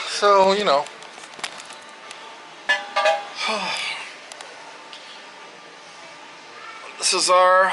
So, you know. This is our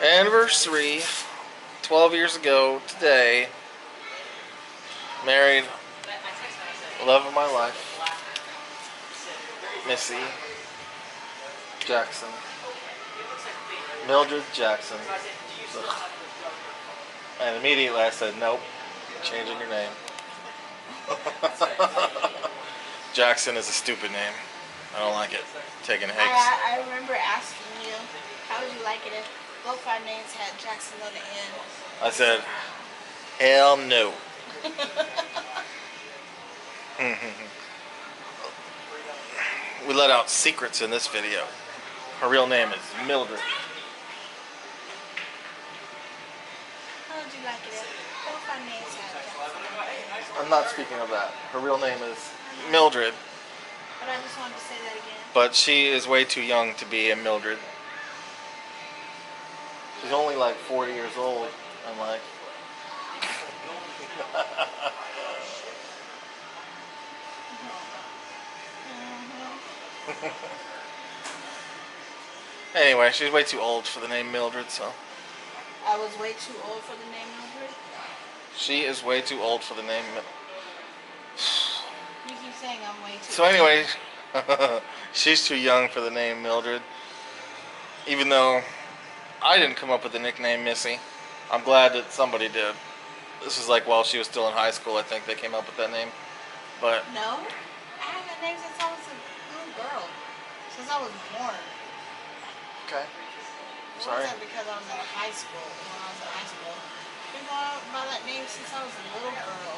anniversary. 12 years ago today. Married. Love of my life. Missy Jackson. Mildred Jackson. Ugh. And immediately I said, nope, changing your name. Jackson is a stupid name. I don't like it. Taking Hakes. I remember asking you, how would you like it if both our names had Jackson on the end? I said, hell no. We let out secrets in this video. Her real name is Mildred. How would you like it if both our names had Jackson on the end? I'm not speaking of that. Her real name is Mildred. But I just wanted to say that again. But she is way too young to be a Mildred. She's only like 40 years old. I'm like... Anyway, she's way too old for the name Mildred, so... I was way too old for the name Mildred? She is way too old for the name Mildred. You keep saying I'm way too So anyway, she's too young for the name Mildred. Even though I didn't come up with the nickname Missy. I'm glad that somebody did. This was like while she was still in high school, I think they came up with that name. But no, I have that name since I was a little girl. Since I was born. okay. It Sorry. wasn't because I was in high school. When I was in high school, I've been going by that name since I was a little girl.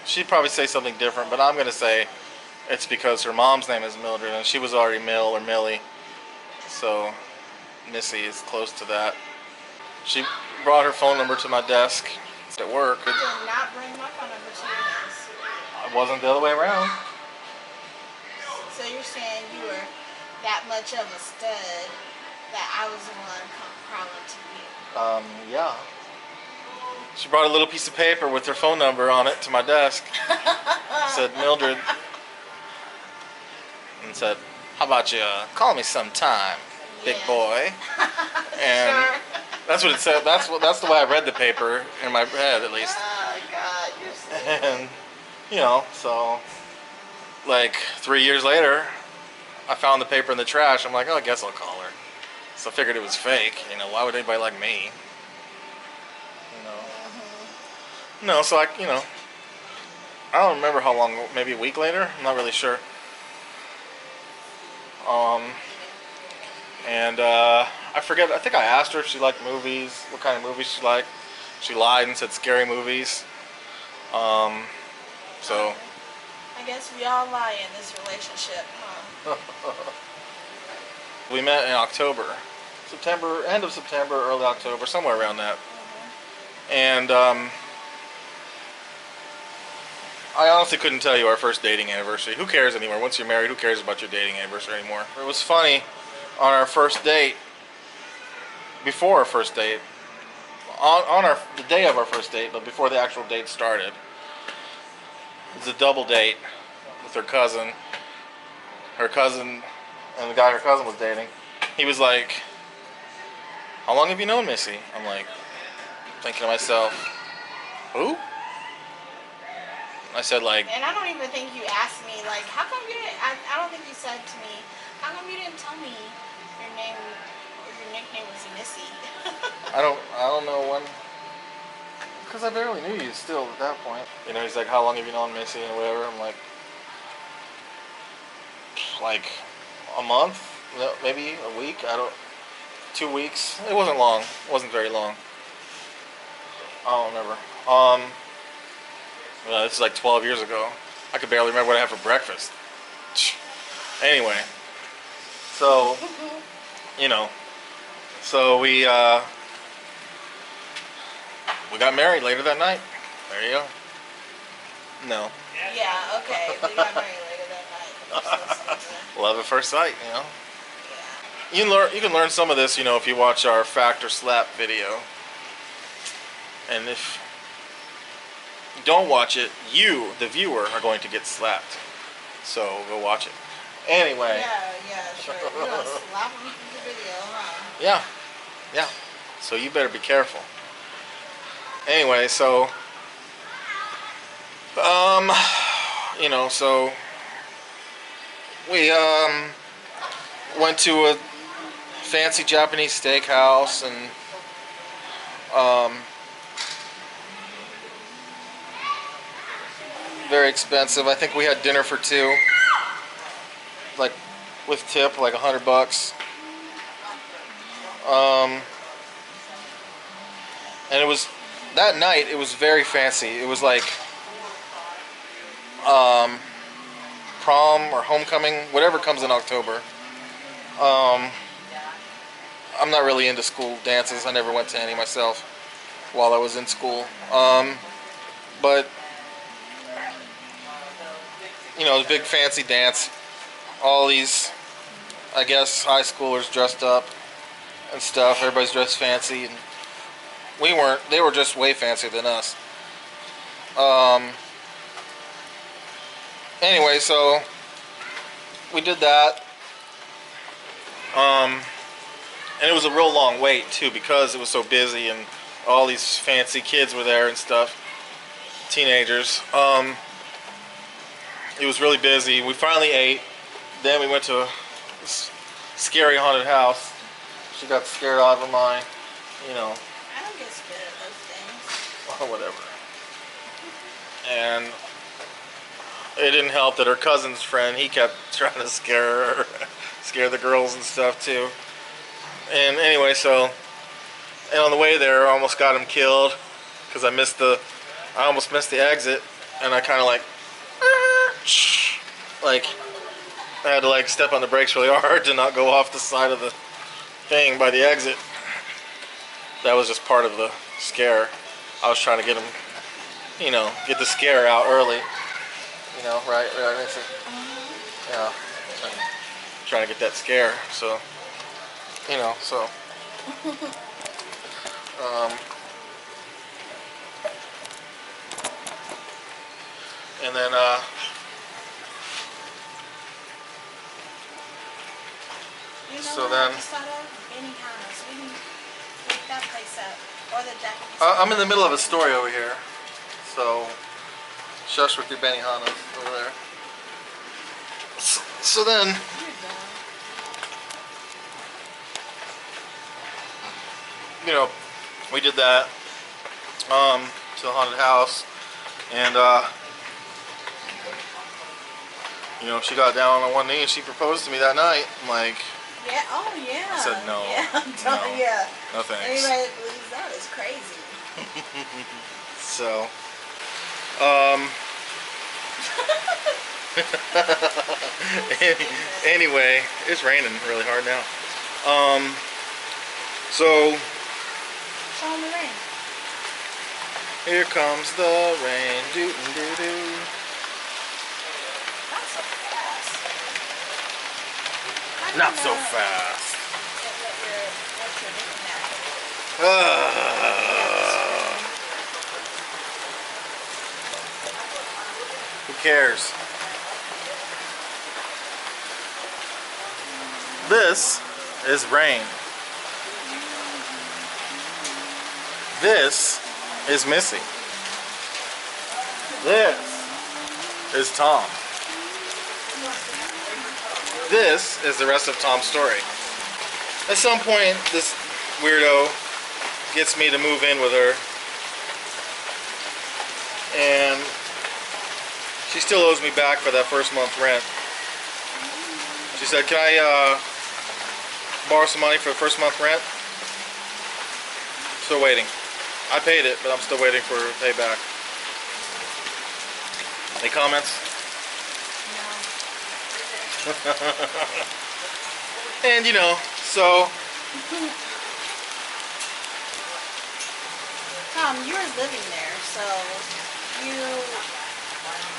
She'd probably say something different, but I'm gonna say it's because her mom's name is Mildred and she was already Mill or Millie. So Missy is close to that. She brought her phone number to my desk at work. I did not bring my phone number to your desk. It wasn't the other way around. So you're saying you were that much of a stud that I was the one crawling to you? Yeah. She brought a little piece of paper with her phone number on it to my desk. Said Mildred. And said, how about you call me sometime, big boy? And sure. That's what it said. That's the way I read the paper in my head, at least. Oh God, you're sick. And you know, so like 3 years later, I found the paper in the trash. I'm like, oh, I guess I'll call her. So I figured it was fake. You know, why would anybody like me? You know. No, so I don't remember how long. Maybe a week later. I'm not really sure. I forget. I think I asked her if she liked movies, what kind of movies she liked. She lied and said scary movies. So. I guess we all lie in this relationship, huh? We met in October, end of September, early October, somewhere around that. And I honestly couldn't tell you our first dating anniversary. Who cares anymore? Once you're married, who cares about your dating anniversary anymore? It was funny on our first date. Before our first date, the day of our first date, but before the actual date started, it was a double date with her cousin. Her cousin and the guy her cousin was dating. He was like, "How long have you known Missy?" I'm like, thinking to myself, "Who?" I said like. And I don't even think you asked me like, how come you didn't? I don't think you said to me, how come you didn't tell me your name? Your nickname was Missy. I don't know when, because I barely knew you still at that point. You know, he's like, how long have you known Missy and whatever. I'm like a month, maybe a week. 2 weeks. It wasn't long. It wasn't very long. I don't remember. Well, this is like 12 years ago. I could barely remember what I had for breakfast. Anyway, so you know. So we got married later that night. There you go. No. Yeah, okay. We got married later that night. Love at first sight, you know. Yeah. You can learn some of this, you know, if you watch our fact or slap video. And if you don't watch it, you, the viewer, are going to get slapped. So go watch it. Anyway. Yeah, sure. You're gonna slap him through the video, huh? Yeah. Yeah. So you better be careful. Anyway, so you know, so we went to a fancy Japanese steakhouse and very expensive. I think we had dinner for two, like with tip, like $100. And it was that night. It was very fancy. It was like prom or homecoming, whatever comes in October. I'm not really into school dances. I never went to any myself while I was in school. But you know, it was a big fancy dance. All these, I guess, high schoolers dressed up and stuff. Everybody's dressed fancy, and we weren't. They were just way fancier than us. Anyway, so we did that. And it was a real long wait too, because it was so busy and all these fancy kids were there and stuff, teenagers. It was really busy. We finally ate. Then we went to a scary haunted house. She got scared out of her mind, you know. I don't get scared of those things. Or whatever. And it didn't help that her cousin's friend, he kept trying to scare her, scare the girls and stuff too. And anyway, so, and on the way there, I almost got him killed because I almost missed the exit, and I kind of like I had to like step on the brakes really hard to not go off the side of the thing by the exit. That was just part of the scare. I was trying to get him, you know, get the scare out early. You know, right, Nancy? Yeah. Trying to get that scare, so, you know, so. And then, you know so what then, I just thought of? Benihana's. We can wake that place up. Or the Japanese. I'm in the middle of a story over here, so shush with your Benihanas over there. So then, You're done. you know, we did that to the haunted house, and you know, she got down on one knee and she proposed to me that night. I'm like, Yeah, oh yeah. I said no. Yeah, No. yeah. No thanks. Anybody that believes that is crazy. So, anyway, it's raining really hard now. So Show 'em the rain. here comes the rain. Doo doo doo doo. Not so fast. Not so fast. What you're looking at. Who cares? This is rain. This is Missy. This is Tom. This is the rest of Tom's story. At some point, this weirdo gets me to move in with her, and she still owes me back for that first month's rent. She said, "Can I borrow some money for the first month rent?" Still waiting. I paid it, but I'm still waiting for payback. Any comments? No. And you know, so Tom, you were living there, so you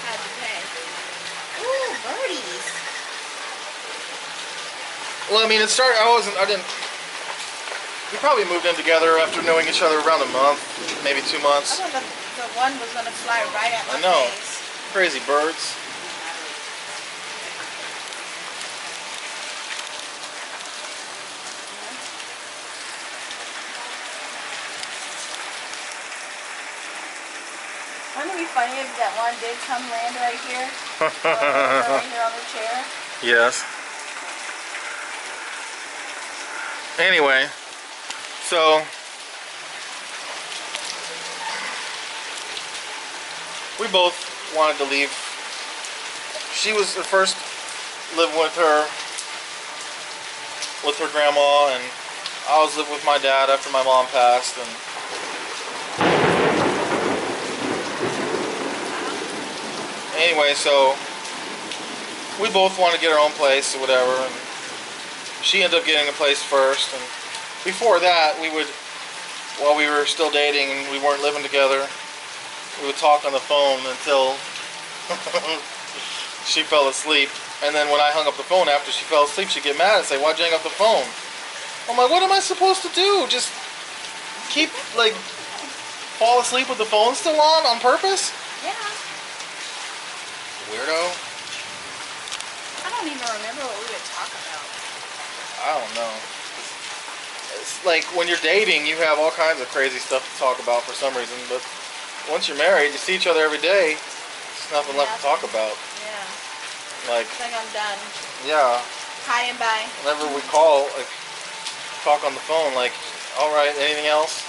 had to pay. Ooh, birdies. Well, I mean, it started. I didn't. We probably moved in together after knowing each other around a month, maybe 2 months. I thought the one was gonna fly right at my I know. face. Crazy birds. Wouldn't it be funny if that one did come land right here? Right here on the chair? Yes. Anyway, so we both wanted to leave. She was at first living with her grandma, and I was living with my dad after my mom passed. And anyway, so we both wanted to get our own place or whatever, and she ended up getting a place first. And before that, while we were still dating and we weren't living together, we would talk on the phone until she fell asleep. And then when I hung up the phone after she fell asleep, she'd get mad and say, "Why'd you hang up the phone?" I'm like, what am I supposed to do? Just keep, like, fall asleep with the phone still on purpose? Yeah. Weirdo. I don't even remember what we would talk about. I don't know. It's like when you're dating, you have all kinds of crazy stuff to talk about for some reason, but once you're married, you see each other every day, there's nothing left to talk about. Yeah. Like, It's like I'm done. yeah. Hi and bye. Whenever we call, like, talk on the phone, like, alright, anything else?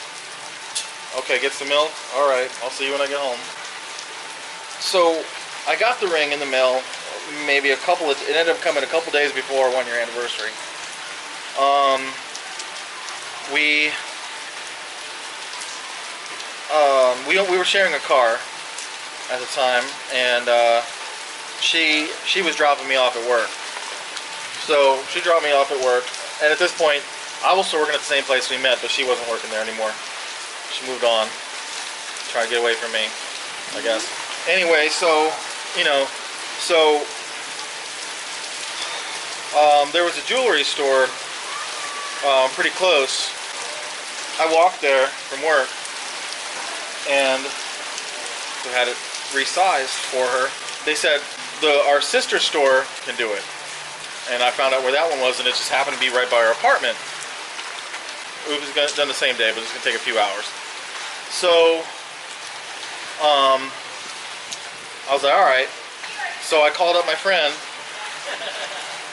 Okay, get some milk? Alright, I'll see you when I get home. So, I got the ring in the mail, maybe it ended up coming a couple days bore our 1-year anniversary. We were sharing a car at the time, and she was dropping me off at work. So she dropped me off at work, and at this point, I was still working at the same place we met, but she wasn't working there anymore. She moved on, trying to get away from me, I guess. Anyway, so there was a jewelry store pretty close. I walked there from work, and we had it resized for her. They said our sister store can do it, and I found out where that one was, and it just happened to be right by our apartment. It was done the same day, but it's gonna take a few hours. So I was like, all right. So I called up my friend,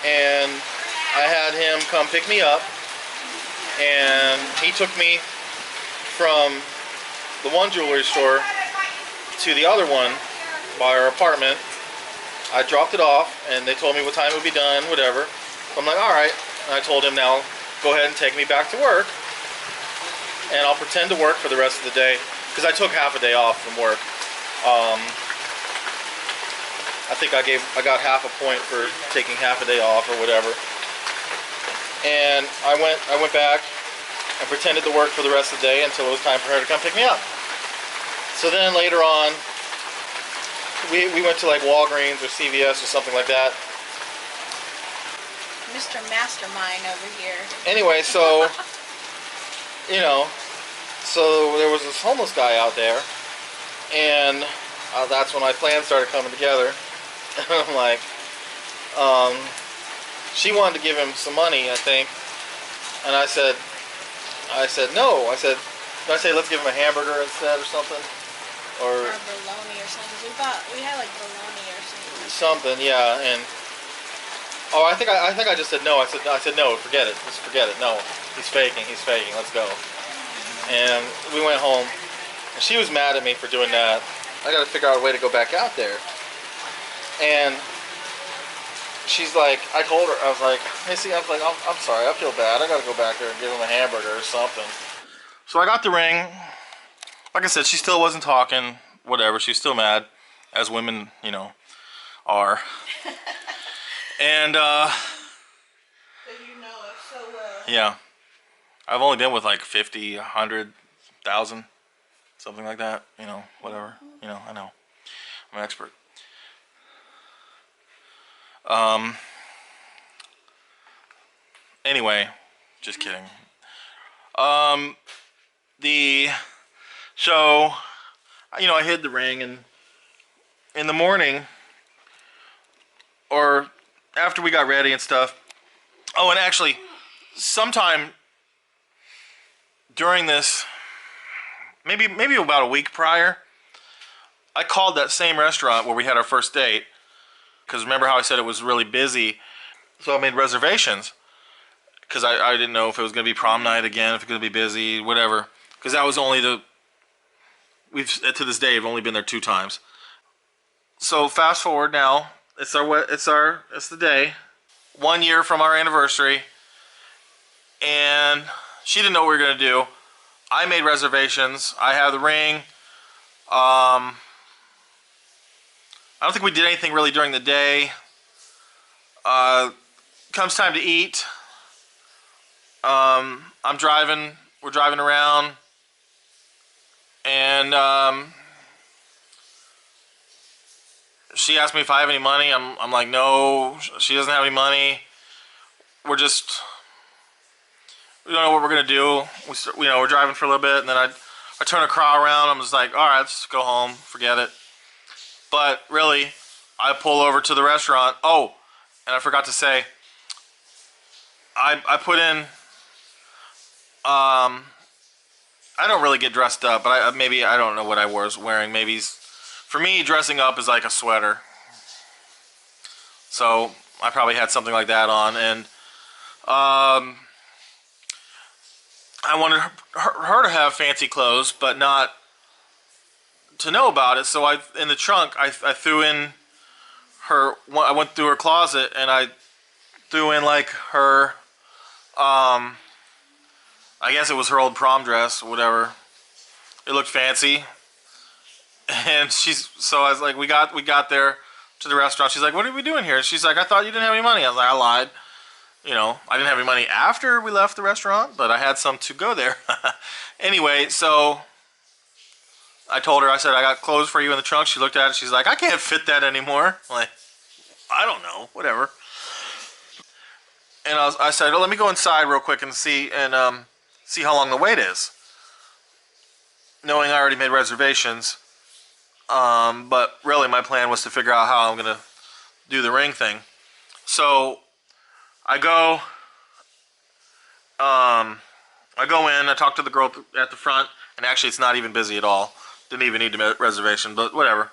and I had him come pick me up, and he took me from the one jewelry store to the other one by our apartment. I dropped it off, and they told me what time it would be done, whatever. So I'm like, all right. And I told him, now go ahead and take me back to work, and I'll pretend to work for the rest of the day, because I took half a day off from work. I think I got half a point for taking half a day off or whatever. And I went back and pretended to work for the rest of the day until it was time for her to come pick me up. So then later on, we went to like Walgreens or CVS or something like that. Mr. Mastermind over here. Anyway, so so there was this homeless guy out there, and that's when my plans started coming together. I'm like, she wanted to give him some money, I think, and I said no. I said, let's give him a hamburger instead or something, or bologna or something. We had like bologna or something. Something, yeah. And I think I just said no. I said no. Forget it. Just forget it. No, he's faking. Let's go. And we went home, and she was mad at me for doing that. I got to figure out a way to go back out there. And she's like, I told her, I was like, hey, see, I was like, I'm sorry, I feel bad. I got to go back there and give him a hamburger or something. So I got the ring. Like I said, she still wasn't talking. Whatever. She's still mad, as women, are. And you know it so well. yeah, I've only been with like 50, 100,000, something like that. Whatever. I know. I'm an expert. Anyway, just kidding. So, I hid the ring, and in the morning, or after we got ready and stuff. Oh, and actually, sometime during this, maybe about a week prior, I called that same restaurant where we had our first date, because remember how I said it was really busy, so I made reservations, because I didn't know if it was going to be prom night again, if it was going to be busy, whatever, because that was only to this day, I've only been there 2 times. So fast forward now, it's the day, 1 year from our anniversary, and she didn't know what we were going to do. I made reservations. I have the ring. I don't think we did anything really during the day. Comes time to eat. I'm driving. We're driving around, and she asked me if I have any money. I'm like, no. She doesn't have any money. We don't know what we're gonna do. We're driving for a little bit, and then I turn a car around. I'm just like, all right, let's go home. Forget it. But really, I pull over to the restaurant. Oh, and I forgot to say, I put in. I don't really get dressed up, but I don't know what I was wearing. Maybe for me, dressing up is like a sweater. So I probably had something like that on, and I wanted her to have fancy clothes, but not to know about it. So in the trunk, I threw in her. I went through her closet, and I threw in like her. I guess it was her old prom dress, or whatever. It looked fancy, and so I was like, we got there to the restaurant. She's like, what are we doing here? She's like, I thought you didn't have any money. I was like, I lied. I didn't have any money after we left the restaurant, but I had some to go there. Anyway, so I told her, I said, I got clothes for you in the trunk. She looked at it. She's like, I can't fit that anymore. I'm like, I don't know, whatever. And I said, oh, let me go inside real quick and see how long the wait is. Knowing I already made reservations, but really my plan was to figure out how I'm gonna do the ring thing. So I go in, I talk to the girl at the front, and actually it's not even busy at all. Didn't even need a reservation, but whatever.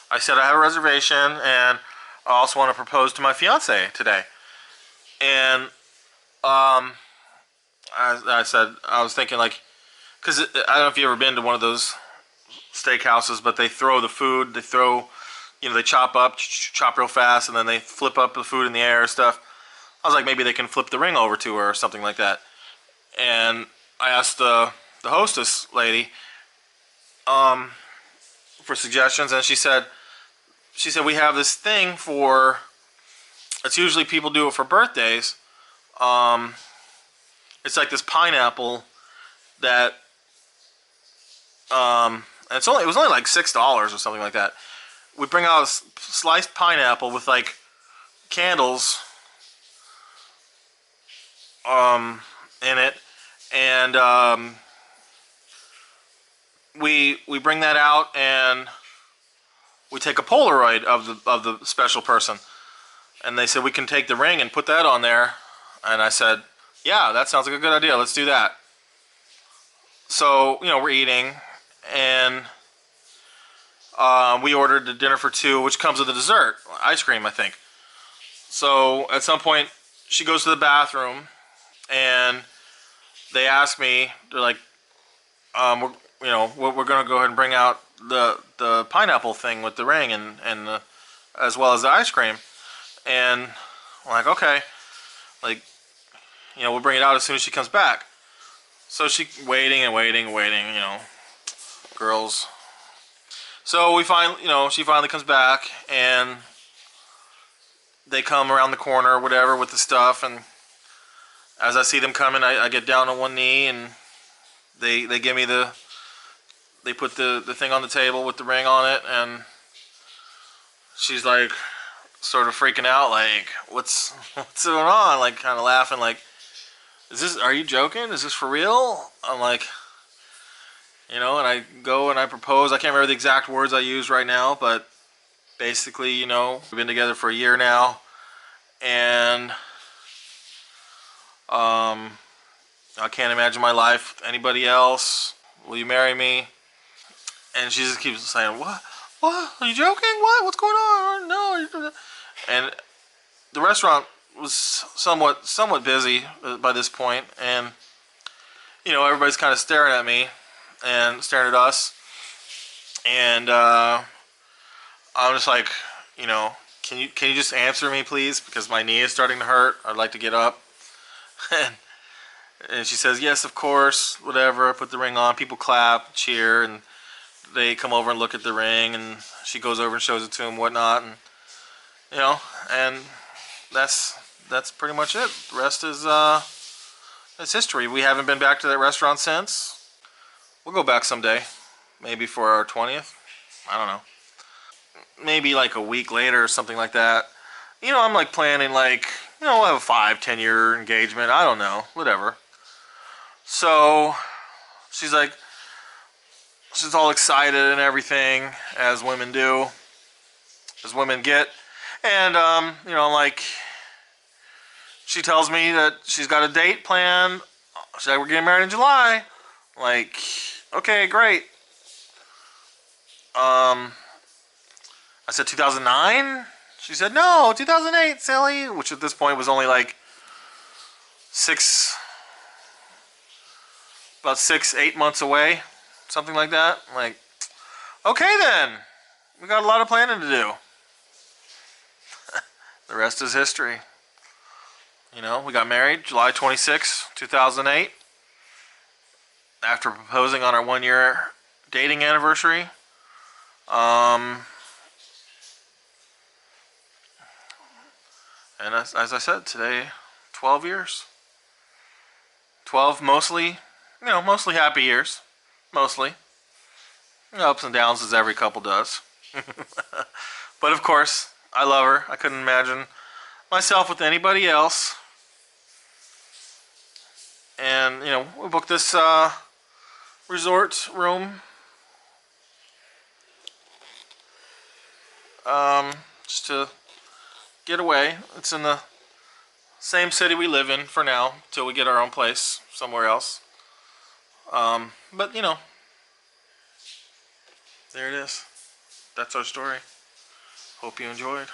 I said I have a reservation, and I also want to propose to my fiance today. And I said, I was thinking, like, because I don't know if you've ever been to one of those steakhouses, but they throw the food, they chop real fast, and then they flip up the food in the air and stuff. I was like, maybe they can flip the ring over to her or something like that. And I asked the hostess lady for suggestions, and she said we have this thing for. It's usually people do it for birthdays. It's like this pineapple that it was only like $6 or something like that. We bring out a sliced pineapple with like candles in it, and we bring that out, and we take a Polaroid of the special person. And they said we can take the ring and put that on there, and I said, yeah, that sounds like a good idea. Let's do that. So we're eating, and we ordered the dinner for 2, which comes with a dessert, ice cream, I think. So at some point, she goes to the bathroom, and they ask me, they're like, we're going to go ahead and bring out the pineapple thing with the ring and as well as the ice cream. And I'm like, okay, like, we'll bring it out as soon as she comes back. So she waiting, girls. So she finally comes back, and they come around the corner or whatever with the stuff, and as I see them coming, I get down on one knee, and they give me they put the thing on the table with the ring on it, and she's like, sort of freaking out, like, what's going on, like, kind of laughing, like, are you joking? Is this for real? I'm like, and I go and I propose. I can't remember the exact words I use right now, but basically, we've been together for a year now, and I can't imagine my life with anybody else. Will you marry me? And she just keeps saying, what? What? Are you joking? What? What's going on? No. And the restaurant was somewhat busy by this point, and everybody's kind of staring at me and staring at us, and I'm just like, can you just answer me, please, because my knee is starting to hurt. I'd like to get up. And she says, yes, of course, whatever. I put the ring on. People clap, cheer, and they come over and look at the ring, and she goes over and shows it to him, whatnot, and and that's pretty much it. The rest is it's history. We haven't been back to that restaurant since. We'll go back someday, maybe for our 20th. I don't know. Maybe like a week later or something like that. I'm like planning like, we'll have a 5-10 year engagement. I don't know, whatever. So she's like, she's all excited and everything, as women do, as women get. And like, she tells me that she's got a date planned. She's like, we're getting married in July. Like, okay, great. I said 2009? She said, no, 2008, silly. Which at this point was only like about 6-8 months away. Something like that. I'm like, okay then. We got a lot of planning to do. The rest is history. We got married July 26, 2008. After proposing on our 1-year dating anniversary. And as I said, today, 12 years. 12 mostly happy years. Mostly. Ups and downs as every couple does. But of course, I love her. I couldn't imagine myself with anybody else. And, we booked this resort room. Just to get away. It's in the same city we live in for now, till we get our own place somewhere else. But there it is. That's our story. Hope you enjoyed.